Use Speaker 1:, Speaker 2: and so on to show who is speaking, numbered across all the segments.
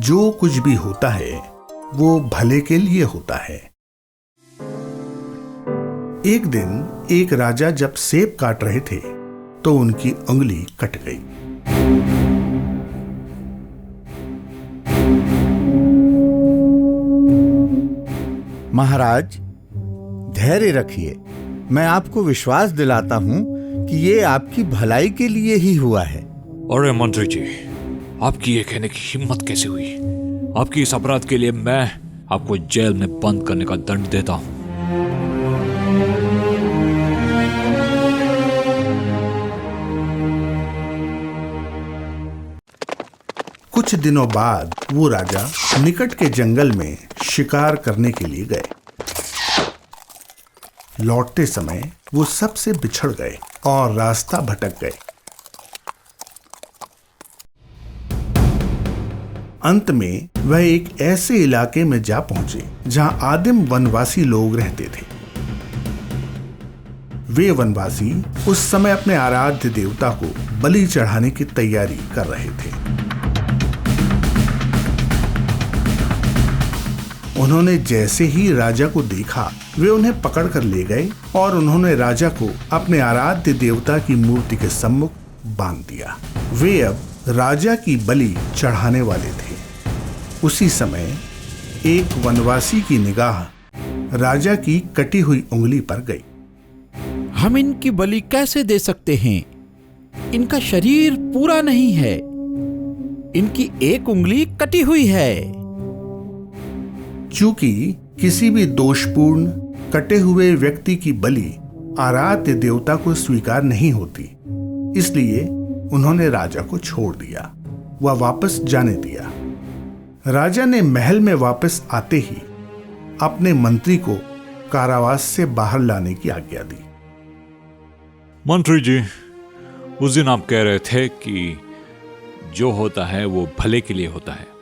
Speaker 1: जो कुछ भी होता है वो भले के लिए होता है। एक दिन एक राजा जब सेब काट रहे थे तो उनकी उंगली कट गई।
Speaker 2: महाराज, धैर्य रखिए। मैं आपको विश्वास दिलाता हूं कि ये आपकी भलाई के लिए ही हुआ है।
Speaker 3: अरे मंत्री जी, आपकी ये कहने की हिम्मत कैसे हुई? आपकी इस अपराध के लिए मैं आपको जेल में बंद करने का दंड देता हूं।
Speaker 1: कुछ दिनों बाद वो राजा निकट के जंगल में शिकार करने के लिए गए। लौटते समय वो सबसे बिछड़ गए और रास्ता भटक गए। अंत में वह एक ऐसे इलाके में जा पहुंचे जहां आदिम वनवासी लोग रहते थे। वे वनवासी उस समय अपने आराध्य देवता को बलि चढ़ाने की तैयारी कर रहे थे। उन्होंने जैसे ही राजा को देखा, वे उन्हें पकड़कर ले गए और उन्होंने राजा को अपने आराध्य देवता की मूर्ति के सम्मुख बांध दिया। वे अब राजा की बलि चढ़ाने वाले थे। उसी समय एक वनवासी की निगाह राजा की कटी हुई उंगली पर गई।
Speaker 4: हम इनकी बलि कैसे दे सकते हैं? इनका शरीर पूरा नहीं है, इनकी एक उंगली कटी हुई है।
Speaker 1: चूंकि किसी भी दोषपूर्ण कटे हुए व्यक्ति की बलि आराध्य देवता को स्वीकार नहीं होती, इसलिए उन्होंने राजा को छोड़ दिया, वह वापस जाने दिया। राजा ने महल में वापस आते ही अपने मंत्री को कारावास से बाहर लाने की आज्ञा दी।
Speaker 3: मंत्री जी, उस दिन आप कह रहे थे कि जो होता है वो भले के लिए होता है।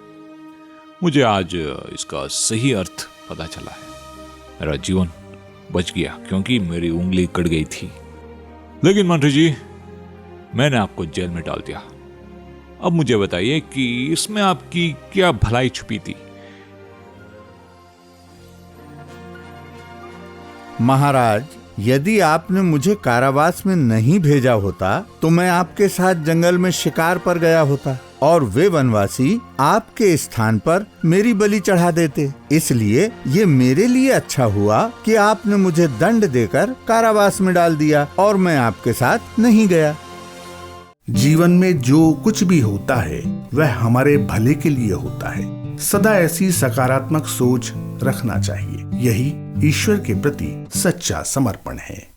Speaker 3: मुझे आज इसका सही अर्थ पता चला है। मेरा जीवन बच गया क्योंकि मेरी उंगली कट गई थी। लेकिन मंत्री जी, मैंने आपको जेल में डाल दिया। अब मुझे बताइए कि इसमें आपकी क्या भलाई छुपी थी?
Speaker 2: महाराज, यदि आपने मुझे कारावास में नहीं भेजा होता तो मैं आपके साथ जंगल में शिकार पर गया होता और वे वनवासी आपके स्थान पर मेरी बलि चढ़ा देते। इसलिए ये मेरे लिए अच्छा हुआ कि आपने मुझे दंड देकर कारावास में डाल दिया और मैं आपके साथ नहीं गया।
Speaker 1: जीवन में जो कुछ भी होता है वह हमारे भले के लिए होता है। सदा ऐसी सकारात्मक सोच रखना चाहिए। यही ईश्वर के प्रति सच्चा समर्पण है।